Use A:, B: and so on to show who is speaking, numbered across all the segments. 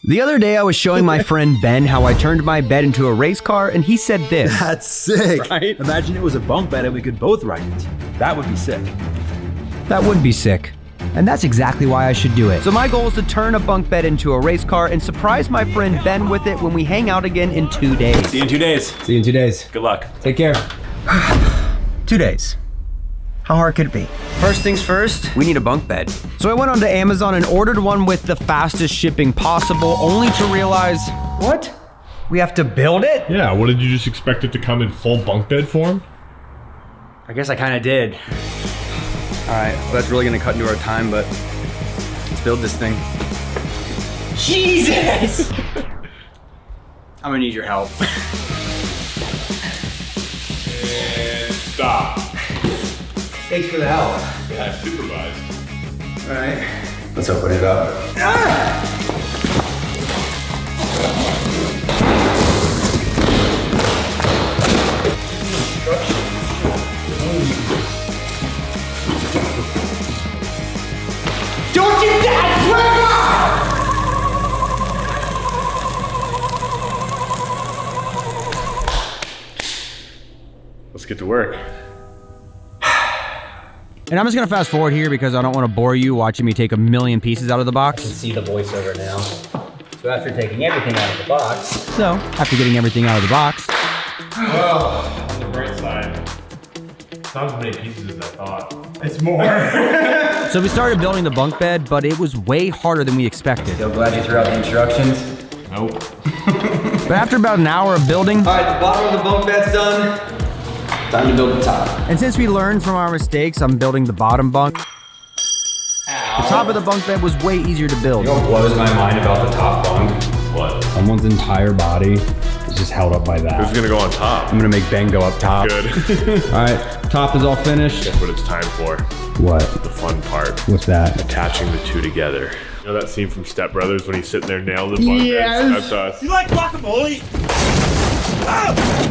A: The other day I was showing my friend Ben how I turned my bed into a race car, and he said this.
B: That's sick.
A: Right?
B: Imagine it was a bunk bed and we could both ride it. That would be sick.
A: That would be sick. And that's exactly why I should do it. So my goal is to turn a bunk bed into a race car and surprise my friend Ben with it when we hang out again in 2 days.
C: See you in 2 days.
A: See you in 2 days.
C: Good luck.
A: Take care. 2 days. How hard could it be? First things first, we need a bunk bed. So I went onto Amazon and ordered one with the fastest shipping possible, only to realize, what? We have to build it?
D: Yeah, what did you just expect it to come in full bunk bed form?
A: I guess I kind of did. All right, well, that's really gonna cut into our time, but let's build this thing. Jesus! I'm gonna need your help.
D: And stop.
A: Thanks for the help.
D: Yeah, supervised.
A: All right, let's open it up. Ah! Don't you dare break
D: Let's get to work.
A: And I'm just gonna fast forward here because I don't want to bore you watching me take a million pieces out of the box. You can see the voiceover now. So after taking everything out of the box. After getting everything out of the box.
D: Well, on the bright side, it's not as many pieces as I thought.
B: It's more.
A: So we started building the bunk bed, but it was way harder than we expected. Still glad you threw out the instructions.
D: Nope.
A: But after about an hour of building.
B: All right, the bottom of the bunk bed's done. Time to build the top.
A: And since we learned from our mistakes, I'm building the bottom bunk. The top of the bunk bed was way easier to build.
E: You know what blows my mind about the top bunk?
D: What?
E: Someone's entire body is just held up by that.
D: Who's gonna go on top?
E: I'm gonna make Ben go up top.
D: Good.
E: All right, top is all finished.
D: Guess what it's time for?
E: What?
D: The fun part.
E: What's that?
D: Attaching the two together. You know that scene from Step Brothers when he's sitting there nailing the bunk beds? That's us.
C: You like guacamole?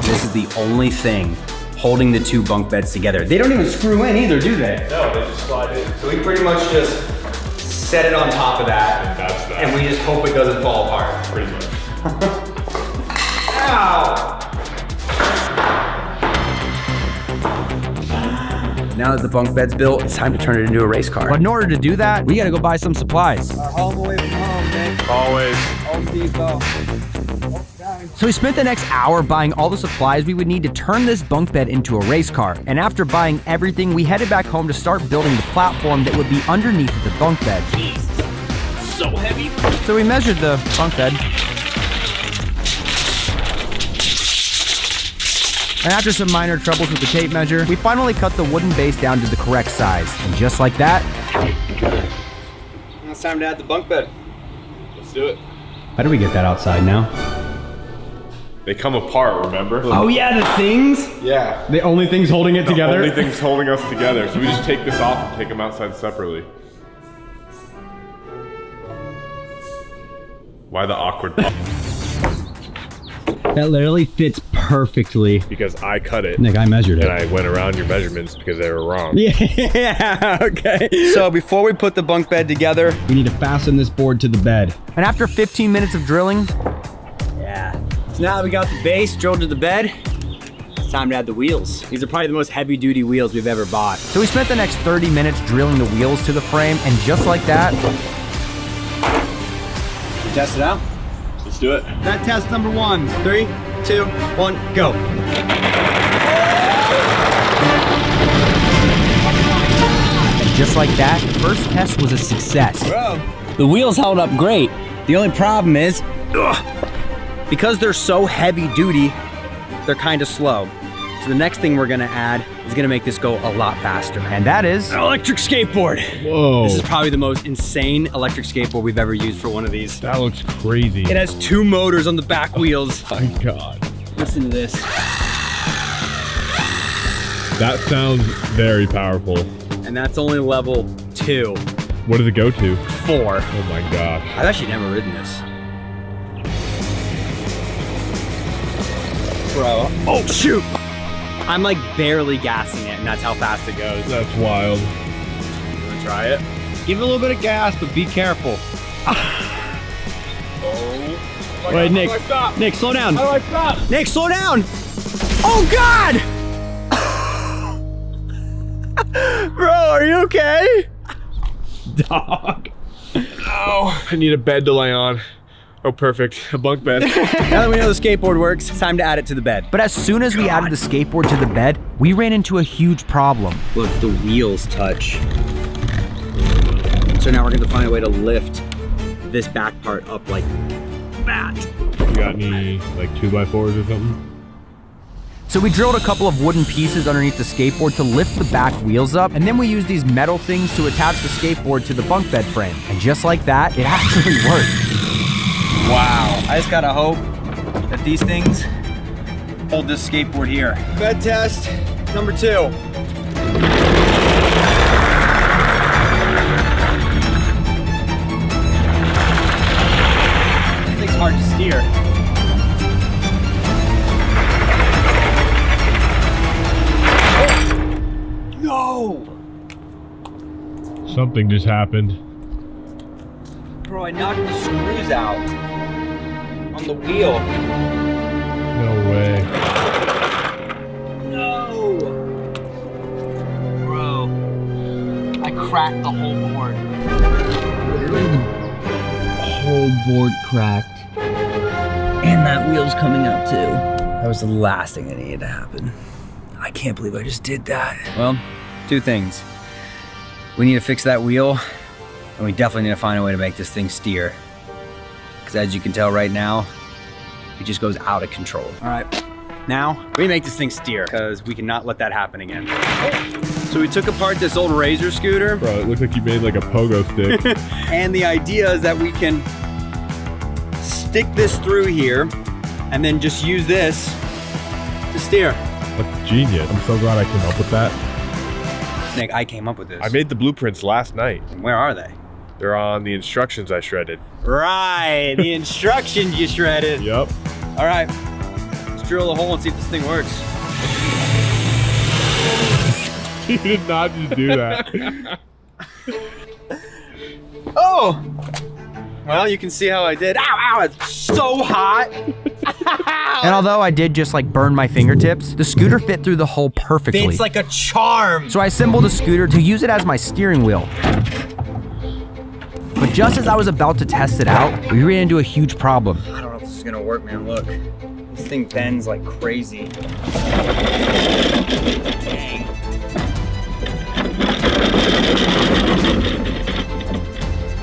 A: This is the only thing holding the two bunk beds together. They don't even screw in either, do they?
D: No, they just slide in.
A: So we pretty much just set it on top of that.
D: And that's that.
A: And we just hope it doesn't fall apart.
D: Pretty much.
A: Ow! Now that the bunk bed's built, it's time to turn it into a race car. But in order to do that, we gotta go buy some supplies.
B: Our home away from home, man.
D: Always.
B: Home Depot.
A: So we spent the next hour buying all the supplies we would need to turn this bunk bed into a race car. And after buying everything, we headed back home to start building the platform that would be underneath the bunk bed.
C: So heavy.
A: So we measured the bunk bed. And after some minor troubles with the tape measure, we finally cut the wooden base down to the correct size. And just like that,
B: Now it's time to add the bunk bed.
D: Let's do it.
E: How do we get that outside now?
D: They come apart, remember?
A: oh yeah, the things.
D: Yeah.
E: The only thing's holding it together?
D: The only thing's holding us together. So we just take this off and take them outside separately. Why the awkward pause?
E: That literally fits perfectly.
D: Because I cut it.
E: Nick, I measured it.
D: And I went around your measurements because they were wrong.
E: Yeah, okay.
A: So before we put the bunk bed together,
E: We need to fasten this board to the bed.
A: and after 15 minutes of drilling, so now that we got the base drilled to the bed, it's time to add the wheels. These are probably the most heavy duty wheels we've ever bought. So we spent the next 30 minutes drilling the wheels to the frame, and just like that,
B: Test it out.
D: Let's do it.
B: That test number 1. 3, 2, 1, go.
A: and just like that, first test was a success.
B: Bro.
A: The wheels held up great. The only problem is, because they're so heavy duty, they're kind of slow. So the next thing we're gonna add is gonna make this go a lot faster. And that is an electric skateboard.
E: Whoa.
A: This is probably the most insane electric skateboard we've ever used for one of these.
E: That looks crazy.
A: It has 2 motors on the back wheels.
E: My God.
A: Listen to this.
D: That sounds very powerful.
A: And that's only level 2.
D: What does it go to?
A: 4.
D: Oh my gosh.
A: I've actually never ridden this. Bro. Oh, shoot. I'm like barely gassing it, and that's how fast it goes.
D: That's wild.
A: You wanna try it?
E: Give it a little bit of gas, but be careful.
D: Oh
E: Wait, Nick. Nick, slow down.
D: How do I stop?
A: Nick, slow down! Oh God! Bro, are you okay?
E: Dog.
D: Oh, I need a bed to lay on. Oh, perfect. A bunk bed.
A: Now that we know the skateboard works, it's time to add it to the bed. But as soon as we added the skateboard to the bed, we ran into a huge problem. Look, the wheels touch. So now we're gonna find a way to lift this back part up like that.
D: You got any like 2x4s or something?
A: So we drilled a couple of wooden pieces underneath the skateboard to lift the back wheels up, and then we used these metal things to attach the skateboard to the bunk bed frame. And just like that, it actually worked. Wow, I just gotta hope that these things hold this skateboard here. Bed test number 2. This thing's hard to steer. No!
D: Something just happened.
A: Bro, I knocked the screws out on the wheel.
D: No way.
A: No! Bro, I cracked the whole board.
E: Literally the whole board cracked. And that wheel's coming up too.
A: That was the last thing that needed to happen. I can't believe I just did that. Well, 2 things. We need to fix that wheel, and we definitely need to find a way to make this thing steer. Because as you can tell right now, it just goes out of control. All right, now we make this thing steer, because we cannot let that happen again. So we took apart this old Razor scooter.
D: Bro, it looks like you made like a pogo stick.
A: And the idea is that we can stick this through here, and then just use this to steer.
D: That's genius. I'm so glad I came up with that.
A: Nick, I came up with this.
D: I made the blueprints last night.
A: Where are they?
D: They're on the instructions I shredded.
A: Right, the instructions you shredded.
D: Yep.
A: All right, let's drill a hole and see if this thing works.
D: You did not just do that.
A: Oh! Well, you can see how I did. Ow, ow, it's so hot. And although I did just like burn my fingertips, the scooter fit through the hole perfectly.
B: It's like a charm.
A: So I assembled the scooter to use it as my steering wheel. But just as I was about to test it out, we ran into a huge problem. I don't know if this is gonna work, man. Look, this thing bends like crazy. Dang.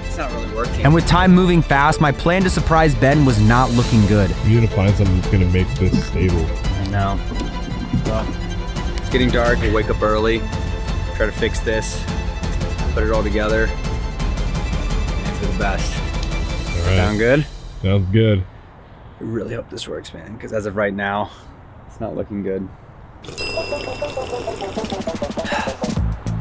A: It's not really working. And with time moving fast, my plan to surprise Ben was not looking good.
D: You need to find something that's gonna make this stable.
A: I know. Well, it's getting dark. We'll wake up early, try to fix this, put it all together. For the best.
D: All right.
A: Sound good?
D: Sounds good.
A: I really hope this works, man, because as of right now, it's not looking good.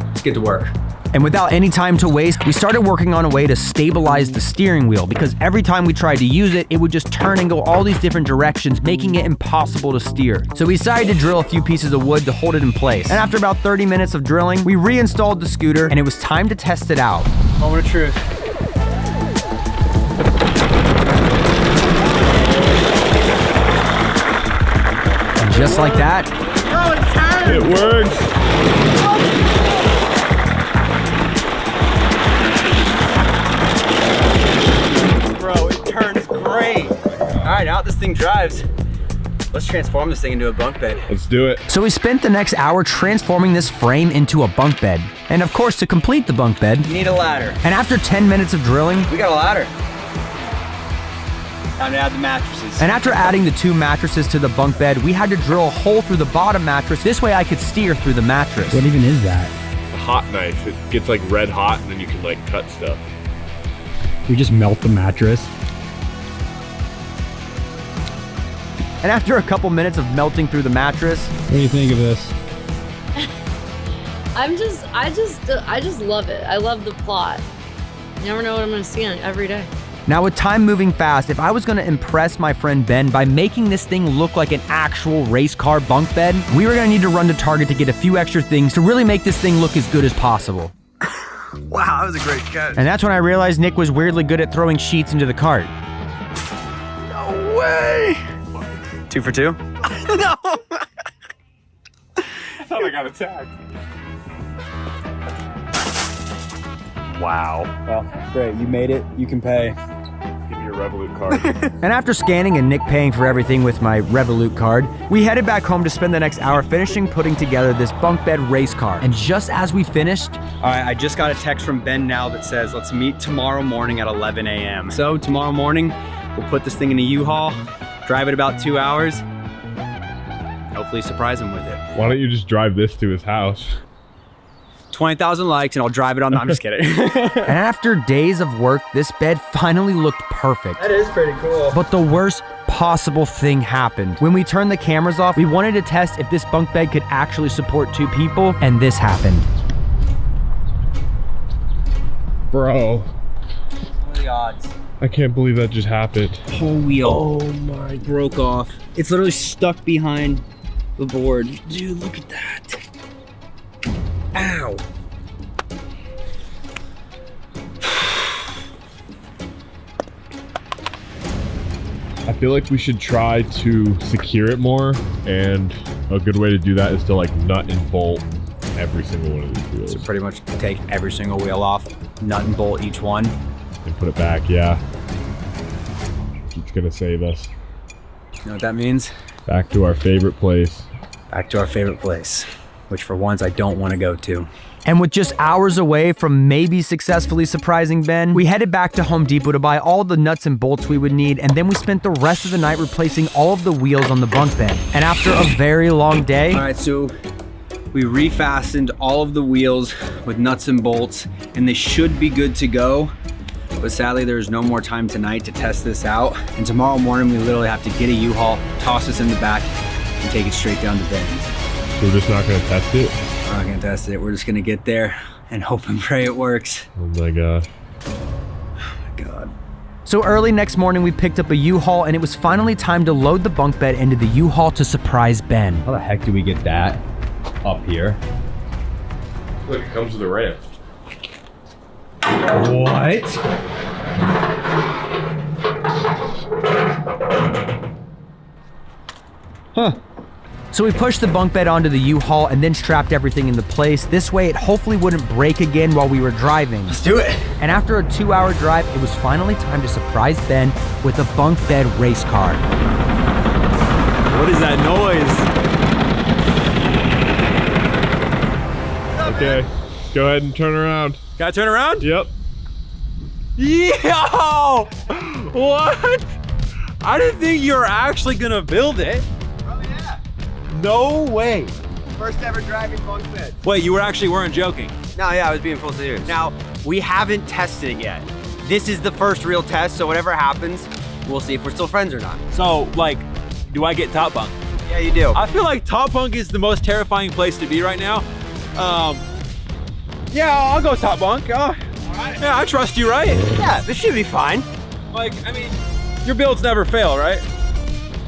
A: Let's get to work. And without any time to waste, we started working on a way to stabilize the steering wheel, because every time we tried to use it, it would just turn and go all these different directions, making it impossible to steer. So we decided to drill a few pieces of wood to hold it in place. And after about 30 minutes of drilling, we reinstalled the scooter, and it was time to test it out. Moment of truth. And just like that,
D: It works.
A: bro, it turns great. All right, now that this thing drives, let's transform this thing into a bunk bed.
D: Let's do it.
A: So we spent the next hour transforming this frame into a bunk bed. And of course, to complete the bunk bed, you need a ladder. And after 10 minutes of drilling, we got a ladder. Time to add the mattresses. And after adding the 2 mattresses to the bunk bed, we had to drill a hole through the bottom mattress. This way I could steer through the mattress.
E: What even is that?
D: A hot knife. It gets like red hot and then you can like cut stuff.
E: We just melt the mattress.
A: And after a couple minutes of melting through the mattress,
E: What do you think of this?
F: I just love it. I love the plot. You never know what I'm gonna see on every day.
A: now with time moving fast, if I was gonna impress my friend Ben by making this thing look like an actual race car bunk bed, we were gonna need to run to Target to get a few extra things to really make this thing look as good as possible.
B: Wow, that was a great catch.
A: And that's when I realized Nick was weirdly good at throwing sheets into the cart.
B: No
A: way! 2 for 2? No!
D: I thought I got attacked.
A: Wow. Well, great. You made it. You can pay.
D: Give me your Revolut card.
A: And after scanning and Nick paying for everything with my Revolut card, we headed back home to spend the next hour finishing putting together this bunk bed race car. And just as we finished, all right, I just got a text from Ben now that says, let's meet tomorrow morning at 11 a.m. So tomorrow morning, we'll put this thing in a U-Haul, drive it about 2 hours, hopefully surprise him with it.
D: Why don't you just drive this to his house?
A: 20,000 likes and I'll drive it on. No, I'm just kidding. And after days of work, this bed finally looked perfect.
B: That is pretty cool.
A: But the worst possible thing happened. When we turned the cameras off, we wanted to test if this bunk bed could actually support 2 people, and this happened.
D: Bro,
E: What are the odds?
D: I can't believe that just happened.
E: Whole wheel. Oh my, broke off. It's literally stuck behind the board. Dude, look at that. Ow.
D: I feel like we should try to secure it more, and a good way to do that is to like nut and bolt every single one of these wheels.
A: So pretty much take every single wheel off, nut and bolt each one.
D: And put it back, yeah. It's gonna save us.
A: You know what that means?
D: Back to our favorite place.
A: Back to our favorite place, which for once I don't want to go to. And with just hours away from maybe successfully surprising Ben, we headed back to Home Depot to buy all the nuts and bolts we would need, and then we spent the rest of the night replacing all of the wheels on the bunk bed. And after a very long day... All right, so we refastened all of the wheels with nuts and bolts, and they should be good to go. But sadly, there's no more time tonight to test this out. And tomorrow morning, we literally have to get a U-Haul, toss this in the back, and take it straight down to Ben's.
D: So we're just not gonna test it?
A: We're not gonna test it. We're just gonna get there and hope and pray it works.
D: Oh my god.
A: Oh my god. So early next morning, we picked up a U-Haul, and it was finally time to load the bunk bed into the U-Haul to surprise Ben.
E: How the heck do we get that up here?
D: Look, it comes with a ramp.
E: What?
A: Huh. So we pushed the bunk bed onto the U-Haul and then strapped everything into place. This way it hopefully wouldn't break again while we were driving.
B: Let's do it.
A: And after a 2-hour drive, it was finally time to surprise Ben with a bunk bed race car.
E: What is that noise?
D: Okay, go ahead and turn around.
E: Gotta turn around?
D: Yep.
E: Yo! What? I didn't think you were actually gonna build it.
B: Oh yeah.
E: No way.
B: First ever driving bunk bed.
E: Wait, you weren't joking.
A: No, yeah, I was being full serious. Now, we haven't tested it yet. This is the first real test, so whatever happens, we'll see if we're still friends or not.
E: So, like, do I get top bunk?
A: Yeah, you do.
E: I feel like top bunk is the most terrifying place to be right now. Yeah, I'll go top bunk. Yeah, I trust you, right?
A: Yeah, this should be fine.
E: Like, I mean, your builds never fail, right?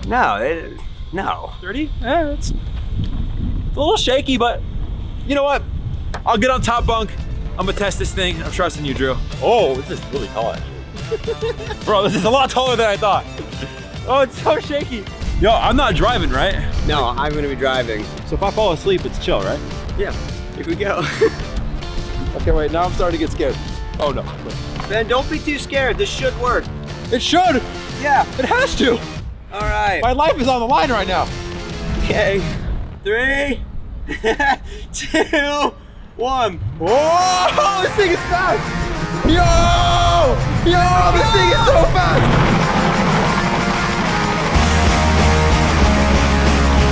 A: No, no.
E: 30? Yeah, it's a little shaky, but you know what? I'll get on top bunk. I'm gonna test this thing. I'm trusting you, Drew. Oh, this is really tall, actually. Bro, this is a lot taller than I thought. Oh, it's so shaky. Yo, I'm not driving, right?
B: No, I'm gonna be driving.
E: So if I fall asleep, it's chill, right?
B: Yeah, here we go.
E: Okay, wait, now I'm starting to get scared. Oh no.
B: Ben, don't be too scared. This should work.
E: It should!
B: Yeah.
E: It has to!
B: All right.
E: My life is on the line right now.
B: Okay. 3, 2, 1.
E: Whoa! This thing is fast! Yo! Yo! This thing is so fast!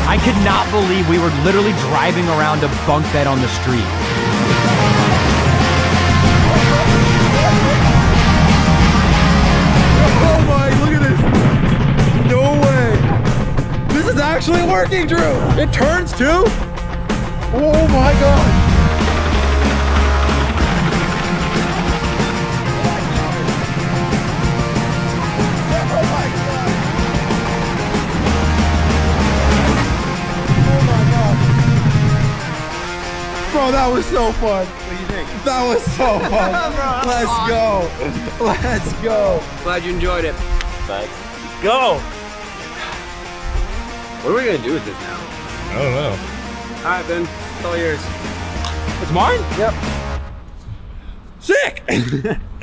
A: I could not believe we were literally driving around a bunk bed on the street.
E: Oh my, look at this! No way! This is actually working, Drew! It turns too? Oh my god! Bro, that was so fun.
B: What do you think?
E: That was so fun. Let's go. Let's go.
B: Glad you enjoyed it.
E: Let's go.
B: What are we gonna do with this now?
D: I don't know.
B: All right, Ben, it's all yours.
E: It's mine?
B: Yep.
E: Sick!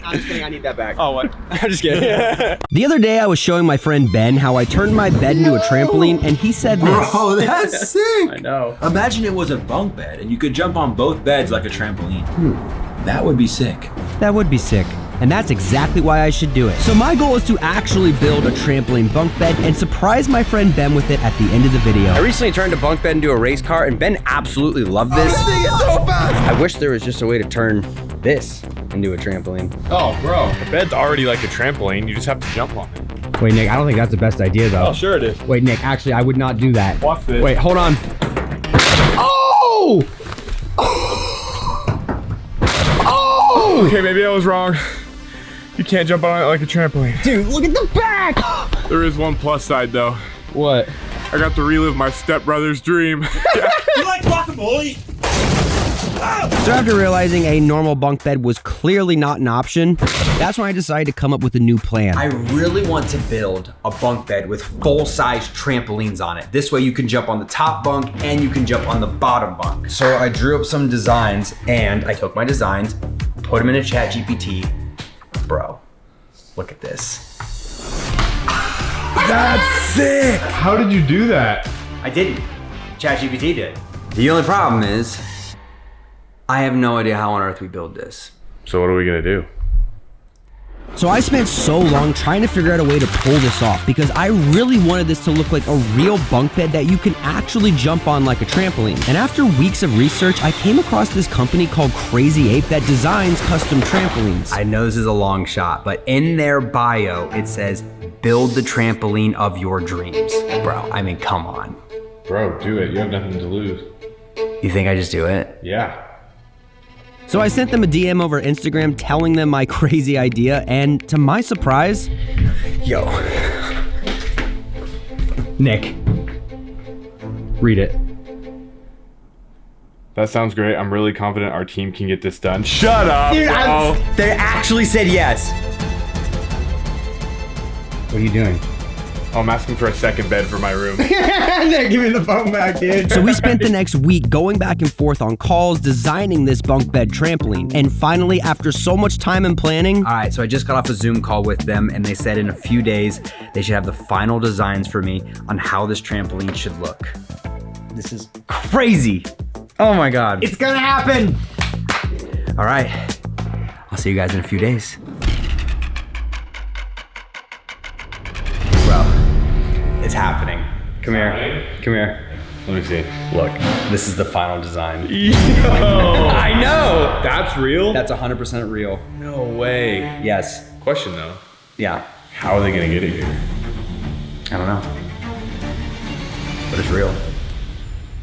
B: I'm just kidding, I need that back.
E: Oh, what? I'm just kidding.
A: The other day, I was showing my friend Ben how I turned my bed into a trampoline, and he said this.
B: Bro, that's sick.
E: I know. Imagine it was a bunk bed and you could jump on both beds like a trampoline. That would be sick.
A: That would be sick. And that's exactly why I should do it. So my goal is to actually build a trampoline bunk bed and surprise my friend Ben with it at the end of the video. I recently turned a bunk bed into a race car, and Ben absolutely loved this.
B: This thing is so fast.
A: I wish there was just a way to turn this into a trampoline.
D: Oh, bro. The bed's already like a trampoline. You just have to jump on it.
A: Wait, Nick, I don't think that's the best idea, though.
E: Oh, sure it is.
A: Wait, Nick, actually, I would not do that.
D: Watch this.
A: Wait, hold on. Oh! Oh!
D: Okay, maybe I was wrong. You can't jump on it like a trampoline.
A: Dude, look at the back!
D: There is one plus side, though.
A: What?
D: I got to relive my stepbrother's dream.
C: You like guacamole?
A: So after realizing a normal bunk bed was clearly not an option, that's when I decided to come up with a new plan.
B: I really want to build a bunk bed with full-size trampolines on it. This way you can jump on the top bunk and you can jump on the bottom bunk. So I drew up some designs and I took my designs, put them in a ChatGPT. Bro, look at this.
D: That's sick! How did you do that?
B: I didn't. ChatGPT did. The only problem is, I have no idea how on earth we build this.
D: So what are we gonna do?
A: So I spent so long trying to figure out a way to pull this off because I really wanted this to look like a real bunk bed that you can actually jump on like a trampoline. And after weeks of research, I came across this company called Crazy Ape that designs custom trampolines.
B: I know this is a long shot, but in their bio, it says, build the trampoline of your dreams. Bro, I mean, come on.
D: Bro, do it. You have nothing to lose.
B: You think I just do it?
D: Yeah.
A: So I sent them a DM over Instagram telling them my crazy idea, and to my surprise,
B: Yo.
A: Nick, read it.
D: That sounds great. I'm really confident our team can get this done. Shut up,
B: Dude,
D: bro.
B: they actually said yes.
A: What are you doing?
D: Oh, I'm asking for a second bed for my room.
B: Give me the phone back, dude.
A: So we spent the next week going back and forth on calls, designing this bunk bed trampoline. And finally, after so much time and planning,
B: All right, so I just got off a Zoom call with them and they said in a few days, they should have the final designs for me on how this trampoline should look. This is crazy. Oh my God. It's gonna happen. All right, I'll see you guys in a few days. Bro, it's happening. Come here, come here.
D: Let me see.
B: Look, this is the final design.
D: Yo!
B: I know.
D: That's real?
B: That's 100% real.
D: No way.
B: Yes.
D: Question though.
B: Yeah.
D: How are they gonna get it here?
B: I don't know. But it's real.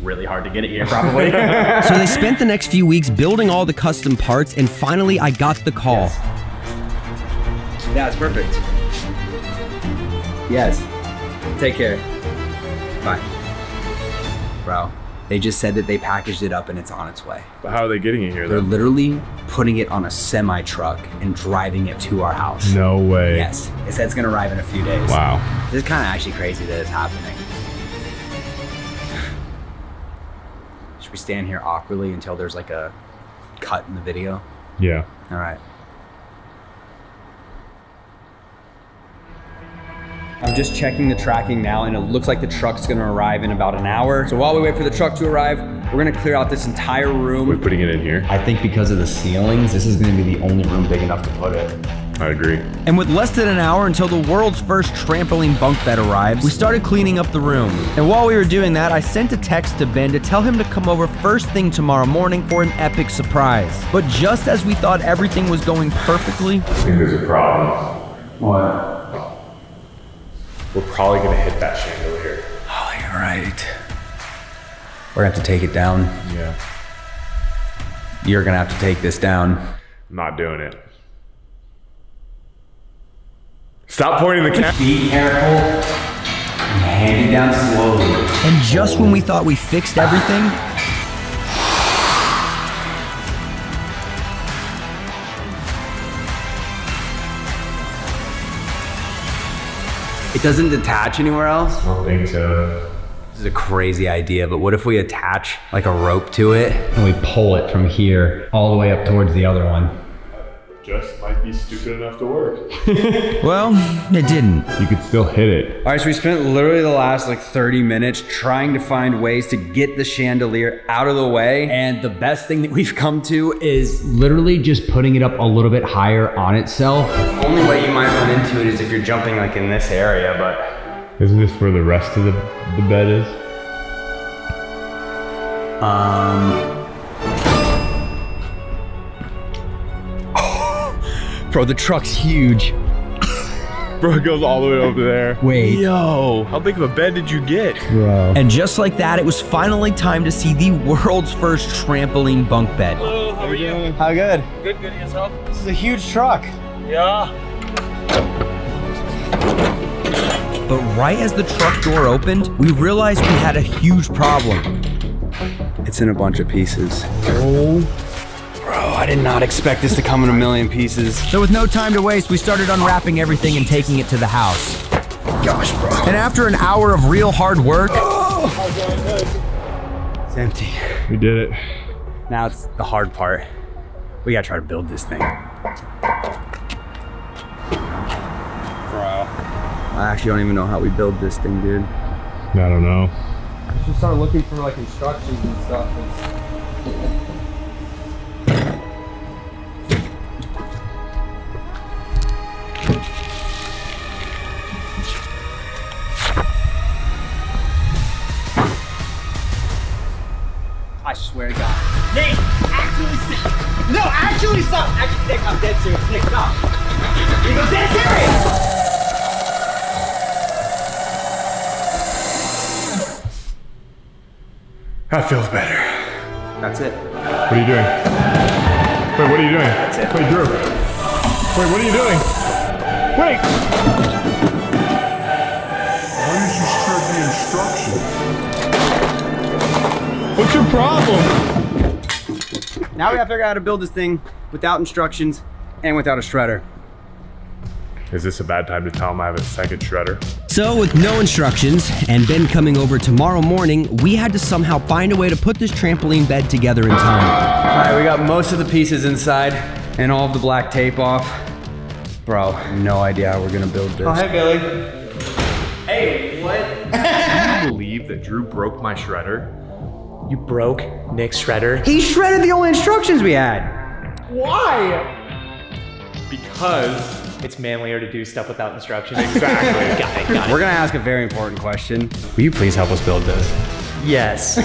B: Really hard to get it here, probably.
A: so they spent the next few weeks building all the custom parts, and finally I got the call.
B: Yeah, it's perfect. Yes. Take care. Bye. Bro, they just said that they packaged it up and it's on its way.
D: But how are they getting it here
B: They're
D: though?
B: literally putting it on a semi truck and driving it to our house.
D: No way.
B: Yes. It said it's gonna arrive in a few days.
D: Wow.
B: This is kind of actually crazy that it's happening. Should we stand here awkwardly until there's like a cut in the video?
D: Yeah.
B: All right. I'm just checking the tracking now and it looks like the truck's gonna arrive in about an hour. So while we wait for the truck to arrive, we're gonna clear out this entire room.
D: We're putting it in here.
B: I think because of the ceilings, this is gonna be the only room big enough to put it.
D: I agree.
A: And with less than an hour until the world's first trampoline bunk bed arrives, we started cleaning up the room. And while we were doing that, I sent a text to Ben to tell him to come over first thing tomorrow morning for an epic surprise. But just as we thought everything was going perfectly,
D: I think there's a problem.
B: What?
D: We're probably gonna hit that chandelier.
B: Oh, you're right. We're gonna have to take it down.
D: Yeah.
B: You're gonna have to take this down.
D: I'm not doing it. Stop pointing the camera.
B: Be careful and hand it down slowly.
A: and just when we thought we fixed everything,
B: It doesn't detach anywhere else?
D: I don't think so.
B: This is a crazy idea, but what if we attach like a rope to it and we pull it from here all the way up towards the other one?
D: Just might be stupid enough to work.
A: Well, it didn't.
D: You could still hit it.
B: All right, so we spent literally the last like 30 minutes trying to find ways to get the chandelier out of the way. And the best thing that we've come to is literally just putting it up a little bit higher on itself. The only way you might run into it is if you're jumping like in this area, but.
D: Isn't this where the rest of the bed is?
A: Bro, the truck's huge.
D: Bro, it goes all the way over there.
A: Wait.
D: Yo, how big of a bed did you get?
B: Bro.
A: And just like that, it was finally time to see the world's first trampoline bunk bed.
E: Hello, how are you?
B: How good?
E: Good, good, yourself?
B: This is a huge truck.
E: Yeah.
A: But right as the truck door opened, we realized we had a huge problem.
B: It's in a bunch of pieces. Oh. Bro, I did not expect this to come in a million pieces.
A: So with no time to waste, we started unwrapping everything and taking it to the house.
B: Gosh, bro.
A: And after an hour of real hard work,
B: It's empty.
D: We did it.
B: Now it's the hard part. We gotta try to build this thing. Bro. I actually don't even know how we build this thing, dude.
D: I don't know.
B: I should start looking for like instructions and stuff. I swear to God. Nate, actually stop. No, actually stop. Actually, Nick, I'm dead serious. Nick, stop. Nick, I'm dead serious.
D: That feels better.
B: That's it.
D: What are you doing? Wait, what are you doing?
B: That's it.
D: Wait, Drew. Wait, what are you doing? Wait!
C: Why did you spread the instructions?
D: What's your problem?
B: Now we gotta figure out how to build this thing without instructions and without a shredder.
D: Is this a bad time to tell him I have a second shredder?
A: so with no instructions and Ben coming over tomorrow morning, we had to somehow find a way to put this trampoline bed together in time.
B: All right, we got most of the pieces inside and all of the black tape off. Bro, no idea how we're gonna build this.
G: Oh, hey, Billy.
B: Hey, what?
D: Can you believe that Drew broke my shredder?
G: You broke Nick's shredder?
B: He shredded the only instructions we had.
G: Why?
D: Because
G: It's manlier to do stuff without instructions.
D: exactly.
G: Got it, got it.
B: We're gonna ask a very important question. Will you please help us build this?
G: Yes.
A: So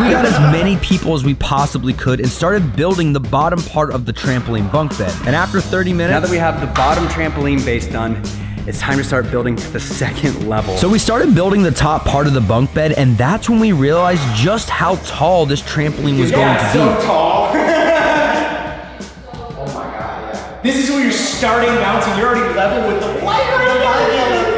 A: we got as many people as we possibly could and started building the bottom part of the trampoline bunk bed. And after 30 minutes,
B: Now that we have the bottom trampoline base done, it's time to start building the second level.
A: so we started building the top part of the bunk bed, and that's when we realized just how tall this trampoline was going to be.
G: tall. This is where you're starting bouncing. You're already level with the light.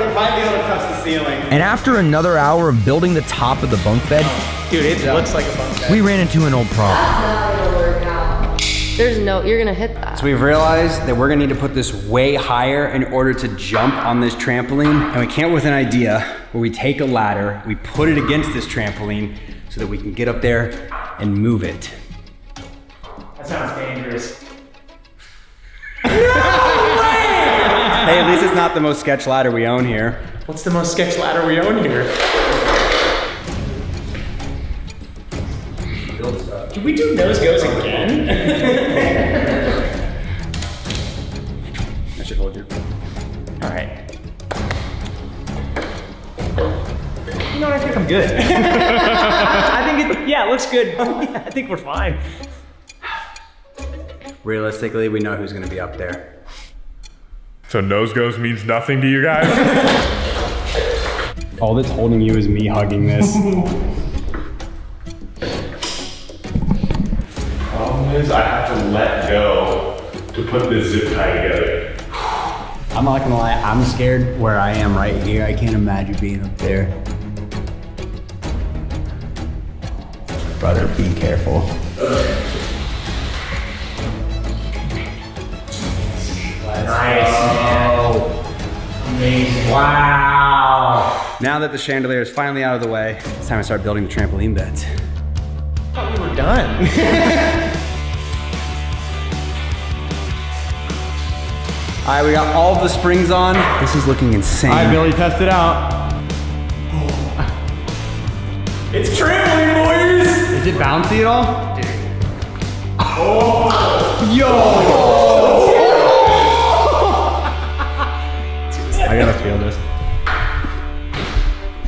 B: You'll might be able to touch the ceiling.
A: And after another hour of building the top of the bunk bed,
G: Dude, it looks like a bunk bed.
A: we ran into an old problem.
F: There's no, you're gonna hit that.
B: So we've realized that we're gonna need to put this way higher in order to jump on this trampoline. And we came up with an idea where we take a ladder, we put it against this trampoline so that we can get up there and move it.
G: That sounds dangerous.
B: Hey, at least it's not the most sketch ladder we own here.
G: What's the most sketch ladder we own here? Did we do nose goes again?
B: I should hold you.
G: All right. You know what? I think I'm good. I think it looks good. Yeah, I think we're fine.
B: Realistically, we know who's gonna be up there.
D: So nose goes means nothing to you guys?
B: All that's holding you is me hugging this.
D: Problem is I have to let go to put this zip tie together.
B: I'm not gonna lie, I'm scared where I am right here. I can't imagine being up there. Brother, be careful.
G: Nice, man. Amazing.
B: Wow. Now that the chandelier is finally out of the way, it's time to start building the trampoline beds.
G: I thought we were done.
B: All right, we got all of the springs on. This is looking insane.
G: All right, Billy, test it out. It's trampoline, boys!
B: Is it bouncy at all?
G: Dude.
B: Yo!
G: I gotta feel this.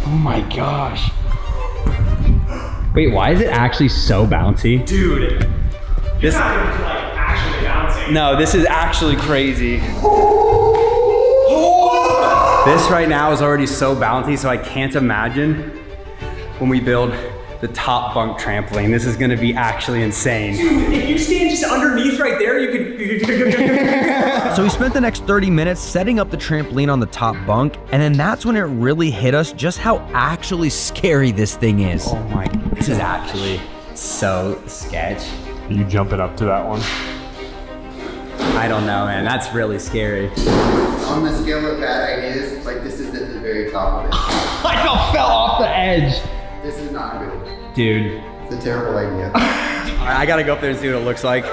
B: Oh my gosh. Wait, why is it actually so bouncy?
G: Dude, this is like actually bouncing.
B: No, this is actually crazy. This right now is already so bouncy, so I can't imagine when we build the top bunk trampoline. This is gonna be actually insane.
G: Dude, if you stand just underneath right there, you could.
A: So we spent the next 30 minutes setting up the trampoline on the top bunk, and then that's when it really hit us just how actually scary this thing is.
B: Oh my, this is actually so sketch.
D: Are you jumping up to that one?
B: I don't know, man, that's really scary.
H: On the scale of bad ideas, like this is at the very top of it.
B: I fell off the edge.
H: This is not good.
B: Dude.
H: It's a terrible idea.
B: I gotta go up there and see what it looks like.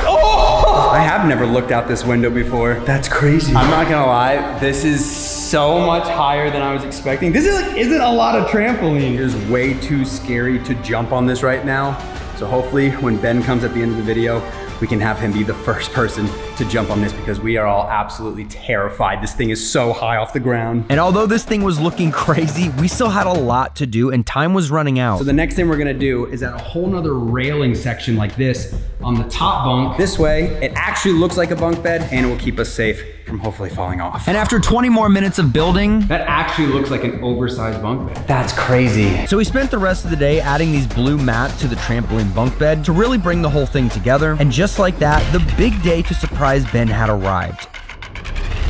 B: Oh! I have never looked out this window before. That's crazy. I'm not gonna lie, this is so much higher than I was expecting. This isn't a lot of trampoline. It is way too scary to jump on this right now. So hopefully when Ben comes at the end of the video, we can have him be the first person to jump on this because we are all absolutely terrified. This thing is so high off the ground.
A: And although this thing was looking crazy, we still had a lot to do and time was running out.
B: So the next thing we're gonna do is add a whole nother railing section like this on the top bunk. This way, it actually looks like a bunk bed and it will keep us safe from hopefully falling off.
A: And after 20 more minutes of building,
B: That actually looks like an oversized bunk bed. That's crazy.
A: so we spent the rest of the day adding these blue mats to the trampoline bunk bed to really bring the whole thing together. And just like that, the big day to surprise Ben had arrived.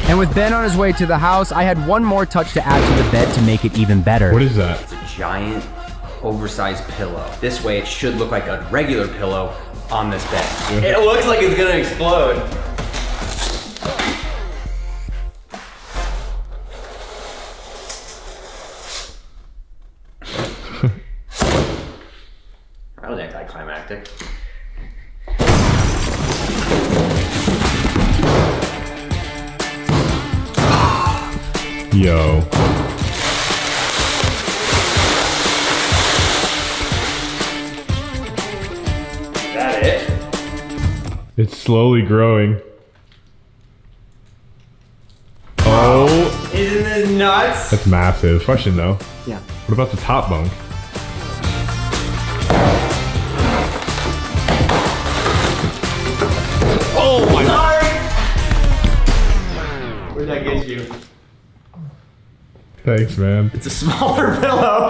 A: And with Ben on his way to the house, I had one more touch to add to the bed to make it even better.
D: What is that?
B: It's a giant, oversized pillow. This way, it should look like a regular pillow on this bed. It looks like it's gonna explode. That was anticlimactic.
D: Yo.
B: Is that it?
D: It's slowly growing. Oh,
B: Isn't this nuts?
D: that's massive. Question though.
B: Yeah.
D: What about the top bunk?
B: Oh my God. Where'd that get you?
D: Thanks, man.
B: It's a smaller pillow.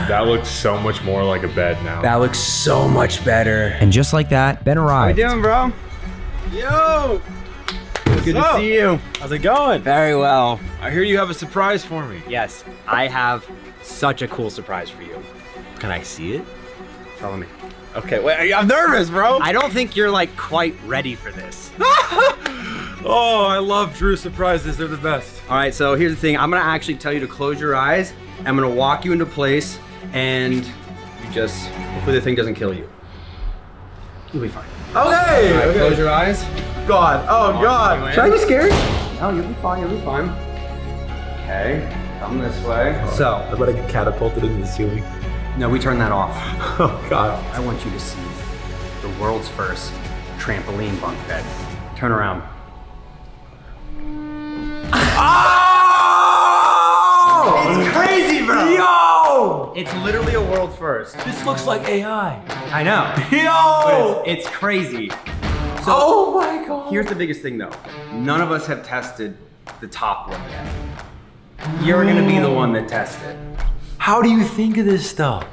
D: That looks so much more like a bed now.
B: That looks so much better.
A: And just like that, Ben arrived.
B: Bro?
E: Yo!
B: Good to see you.
E: How's it going?
B: Very well.
E: I hear you have a surprise for me.
B: Yes, I have such a cool surprise for you.
E: Can I see it?
B: Follow me.
E: Okay, wait, I'm nervous, bro.
B: I don't think you're like quite ready for this.
E: Oh, I love Drew's surprises. They're the best.
B: All right, so here's the thing. I'm gonna actually tell you to close your eyes. I'm gonna walk you into place and you just, hopefully the thing doesn't kill you. You'll be fine.
E: Okay.
B: All right,
E: okay.
B: close your eyes.
E: God. Oh, God.
B: Should I be scared? No, you'll be fine, you'll be fine. Okay, come this way. So,
E: I bet I get catapulted into the ceiling.
B: no, we turn that off.
E: Oh, God.
B: I want you to see the world's first trampoline bunk bed. Turn around.
E: Oh!
B: It's crazy, bro!
E: Yo!
B: It's literally a world's first.
E: This looks like AI.
B: I know.
E: Yo!
B: But it's crazy. So,
E: Oh, my God.
B: here's the biggest thing though. None of us have tested the top one yet. You're gonna be the one that tests it.
E: How do you think of this stuff?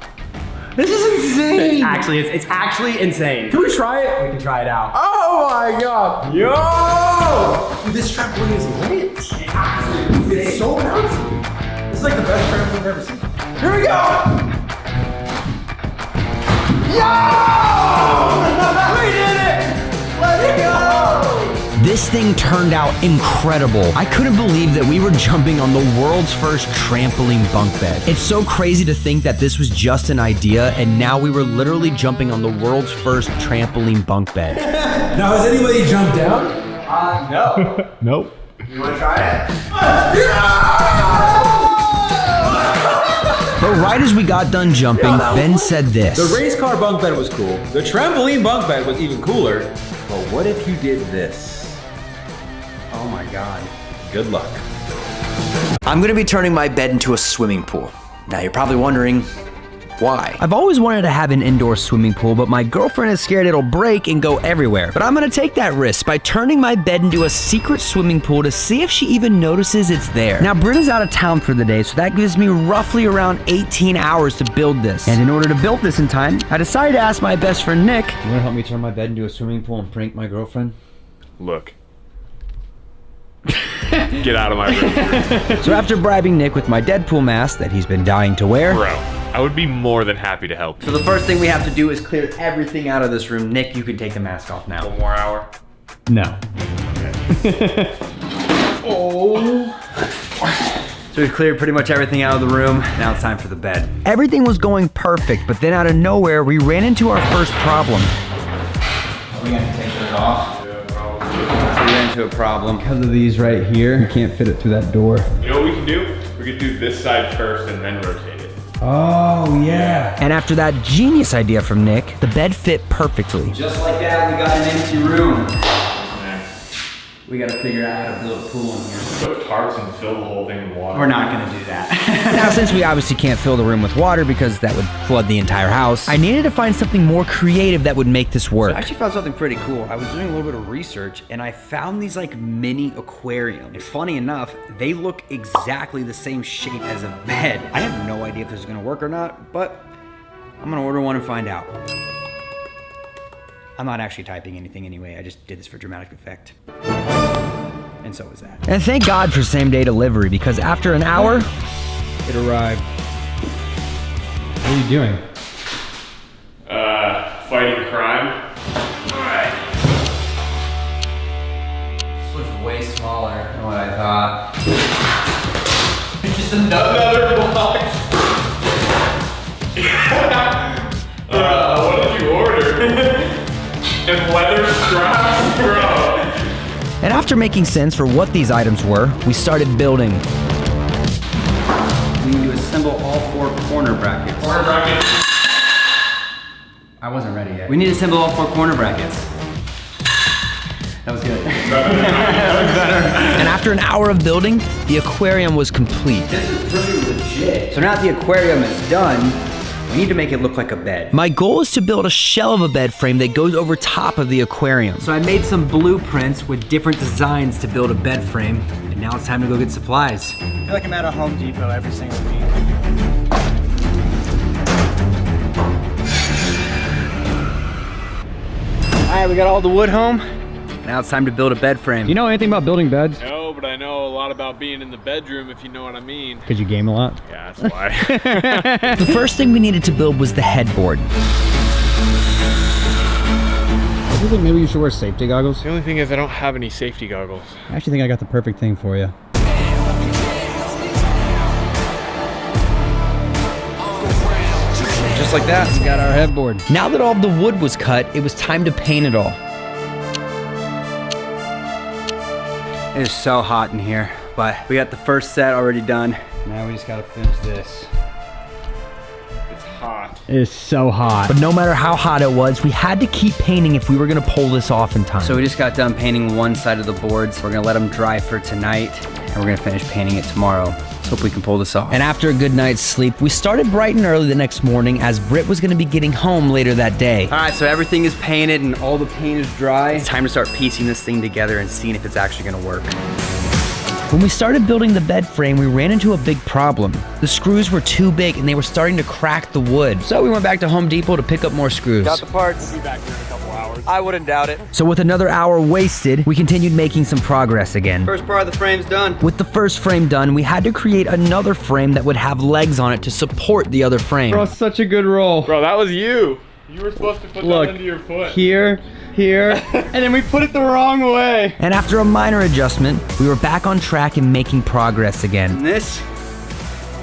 E: This is insane.
B: It's actually insane.
E: Can we try it?
B: We can try it out.
E: Oh my God. Yo! Dude, this trampoline is lit. It's so bouncy. This is like the best trampoline I've ever seen. Here we go! Yo! We did it! Let's go!
A: This This thing turned out incredible. I couldn't believe that we were jumping on the world's first trampoline bunk bed. It's so crazy to think that this was just an idea and now we were literally jumping on the world's first trampoline bunk bed.
B: Now, has anybody jumped down?
H: No.
D: Nope.
H: You wanna try it?
A: But right as we got done jumping, Ben said this.
B: The race car bunk bed was cool. The trampoline bunk bed was even cooler. But what if you did this? Oh my God. Good luck.
A: I'm gonna be turning my bed into a swimming pool. Now you're probably wondering, why? I've always wanted to have an indoor swimming pool, but my girlfriend is scared it'll break and go everywhere. But I'm gonna take that risk by turning my bed into a secret swimming pool to see if she even notices it's there. Now, Britta's out of town for the day, so that gives me roughly around 18 hours to build this. And in order to build this in time, I decided to ask my best friend Nick. You wanna help me turn my bed into a swimming pool and prank my girlfriend?
D: Look. Get out of my room.
A: So after bribing Nick with my Deadpool mask that he's been dying to wear,
D: Bro, I would be more than happy to help
A: so
D: you.
A: the first thing we have to do is clear everything out of this room. Nick, you can take the mask off now.
D: One more hour.
A: No. So we've cleared pretty much everything out of the room. Now it's time for the bed. Everything was going perfect, but then out of nowhere, we ran into our first problem.
B: Are we gonna take those off?
A: We ran into a problem. Because of these right here, you can't fit it through that door.
D: You know what we can do? We could do this side first and then rotate it.
A: Oh, yeah. And after that genius idea from Nick, the bed fit perfectly.
B: Just like that, we got an empty room.
D: Man.
B: We gotta figure out how to build a pool in here.
D: Put tarps and fill the whole thing with water.
B: We're not gonna do that.
A: Now, since we obviously can't fill the room with water because that would flood the entire house, I needed to find something more creative that would make this work. I actually found something pretty cool. I was doing a little bit of research and I found these like mini aquariums. And funny enough, they look exactly the same shape as a bed. I have no idea if this is gonna work or not, but I'm gonna order one and find out. I'm not actually typing anything anyway. I just did this for dramatic effect. And so is that. And thank God for same day delivery because after an hour, it arrived. What are you doing?
D: Fighting crime. Alright.
B: This looks way smaller than what I thought.
D: Just another block. What did you order? And leather straps, bro.
A: And after making sense for what these items were, we started building.
B: We need to assemble all 4 corner brackets.
D: Corner bracket.
B: I wasn't ready yet. We need to assemble all 4 corner brackets. That was good.
A: And after an hour of building, the aquarium was complete.
B: This is pretty legit. So now that the aquarium is done, we need to make it look like a bed.
A: My goal is to build a shell of a bed frame that goes over top of the aquarium. So I made some blueprints with different designs to build a bed frame, and now it's time to go get supplies.
G: I feel like I'm at a Home Depot every single week.
A: All right, we got all the wood home. Now it's time to build a bed frame.
I: Do you know anything about building beds?
D: No, but I know a lot about being in the bedroom, if you know what I mean.
I: Because you game a lot?
D: Yeah, that's why.
A: The first thing we needed to build was the headboard.
I: Do you think maybe you should wear safety goggles?
D: The only thing is I don't have any safety goggles.
I: I actually think I got the perfect thing for you.
A: Just like that, we got our headboard. Now that all of the wood was cut, it was time to paint it all. It is so hot in here, but we got the first set already done. Now we just gotta finish this.
D: It's hot.
I: It is so hot.
A: But no matter how hot it was, we had to keep painting if we were gonna pull this off in time. So we just got done painting one side of the boards. We're gonna let them dry for tonight, and we're gonna finish painting it tomorrow. Let's hope we can pull this off. And after a good night's sleep, we started bright and early the next morning as Britt was gonna be getting home later that day. All right, so everything is painted and all the paint is dry. It's time to start piecing this thing together and seeing if it's actually gonna work. When we started building the bed frame, we ran into a big problem. The screws were too big and they were starting to crack the wood. So we went back to Home Depot to pick up more screws.
J: Got the parts.
D: We'll be back here in a couple hours.
J: I wouldn't doubt it.
A: So with another hour wasted, we continued making some progress again.
J: First part of the frame's done.
A: With the first frame done, we had to create another frame that would have legs on it to support the other frame.
I: Bro, such a good roll.
D: Bro, that was you. You were supposed to put
I: Look,
D: that into your foot.
I: here, and then we put it the wrong way.
A: And after a minor adjustment, we were back on track and making progress again.
J: And this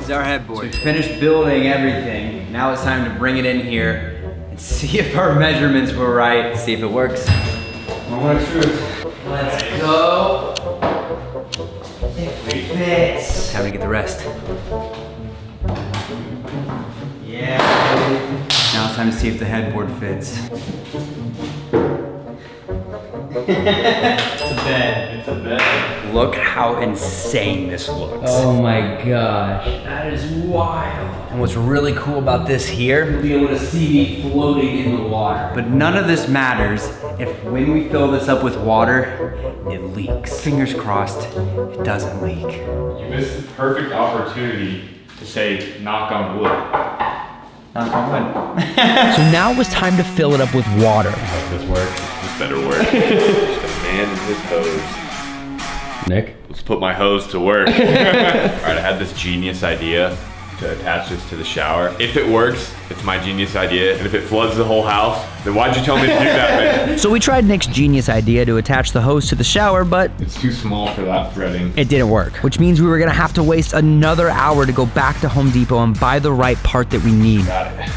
J: is our headboard.
B: So we finished building everything. Now it's time to bring it in here and see if our measurements were right, see if it works. One more extrude. Let's go. It fits. Time to get the rest. Yeah. Now it's time to see if the headboard fits.
I: It's a bed.
B: Look how insane this looks.
A: Oh my gosh.
B: That is wild. And what's really cool about this here, you'll be able to see me floating in the water. But none of this matters if when we fill this up with water, it leaks. Fingers crossed, it doesn't leak.
D: You missed the perfect opportunity to say knock on wood.
B: Knock on wood.
A: So now it was time to fill it up with water.
D: This work. This better work. Just a man and his hose.
I: Nick?
D: Let's put my hose to work. All right, I had this genius idea to attach this to the shower. If it works, it's my genius idea. And if it floods the whole house, then why'd you tell me to do that, man?
A: So we tried Nick's genius idea to attach the hose to the shower, but
D: It's too small for that threading.
A: it didn't work, which means we were gonna have to waste another hour to go back to Home Depot and buy the right part that we need.
D: Got it.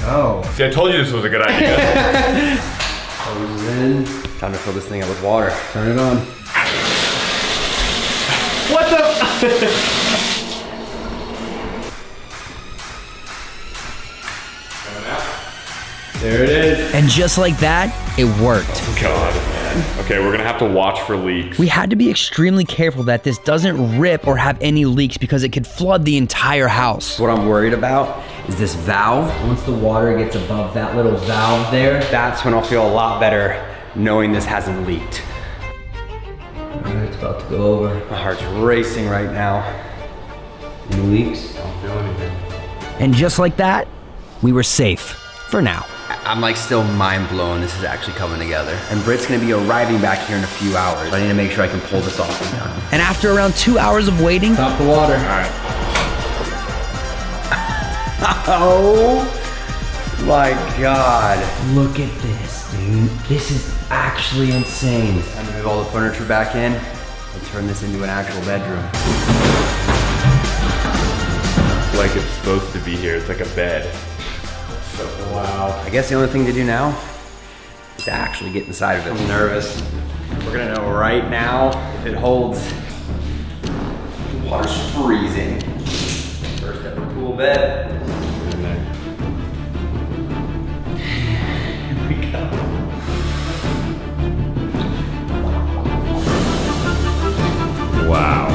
B: Oh.
D: See, I told you this was a good idea.
B: Hose in. Time to fill this thing up with water.
I: Turn it on.
G: What the?
B: There it is.
A: And just like that, it worked.
D: God, man. Okay, we're gonna have to watch for leaks.
A: We had to be extremely careful that this doesn't rip or have any leaks because it could flood the entire house.
B: What I'm worried about is this valve. Once the water gets above that little valve there, that's when I'll feel a lot better knowing this hasn't leaked. All right, it's about to go over. My heart's racing right now. Any leaks?
D: I don't feel anything.
A: And just like that, we were safe for now.
B: I'm like still mind blown this is actually coming together. And Britt's gonna be arriving back here in a few hours. I need to make sure I can pull this off in time.
A: And after around 2 hours of waiting,
B: Stop the water.
D: All right.
B: Oh my God.
A: look at this, dude. This is actually insane.
B: Time to move all the furniture back in and turn this into an actual bedroom.
D: Like it's supposed to be here. It's like a bed. So, wow.
B: I guess the only thing to do now is to actually get inside of it. I'm nervous. We're gonna know right now if it holds. The water's freezing. First step, the pool bed.
D: In there.
B: Here we go.
D: Wow.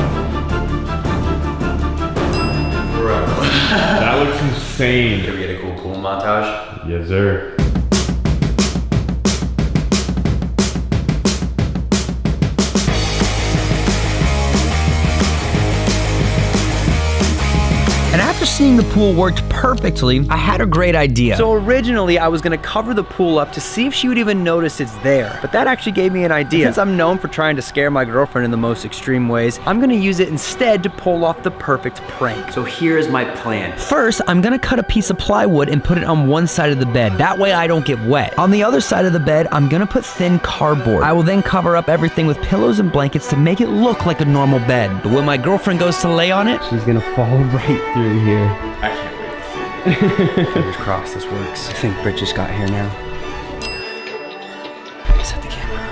D: That looks insane.
B: Can we get a cool pool montage?
D: Yes, sir.
A: And after seeing the pool worked perfectly, I had a great idea. So originally, I was gonna cover the pool up to see if she would even notice it's there. But that actually gave me an idea. Since I'm known for trying to scare my girlfriend in the most extreme ways, I'm gonna use it instead to pull off the perfect prank.
B: So here's my plan.
A: First, I'm gonna cut a piece of plywood and put it on one side of the bed. That way I don't get wet. On the other side of the bed, I'm gonna put thin cardboard. I will then cover up everything with pillows and blankets to make it look like a normal bed. But when my girlfriend goes to lay on it,
I: She's gonna fall right through here.
D: I can't wait to see it.
B: Fingers crossed this works. I think Britt just got here now. Set the camera up.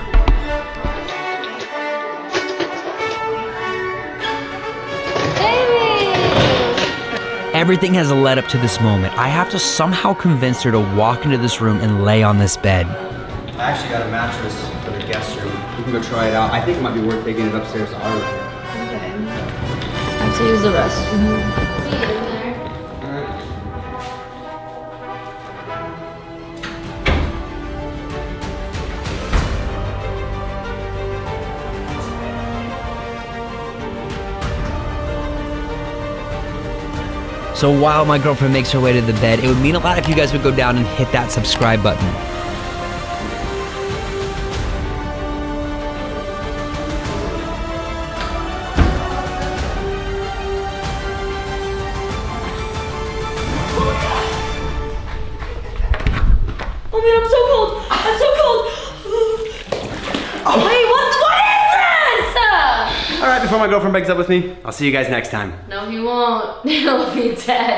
A: everything has led up to this moment. I have to somehow convince her to walk into this room and lay on this bed.
B: I actually got a mattress for the guest room. We can go try it out. I think it might be worth taking it upstairs to our room.
F: Okay. I have to use the restroom. Be in there.
A: So while my girlfriend makes her way to the bed, it would mean a lot if you guys would go down and hit that subscribe button.
B: before my girlfriend breaks up with me. I'll see you guys next time.
F: No, he won't. He'll be dead.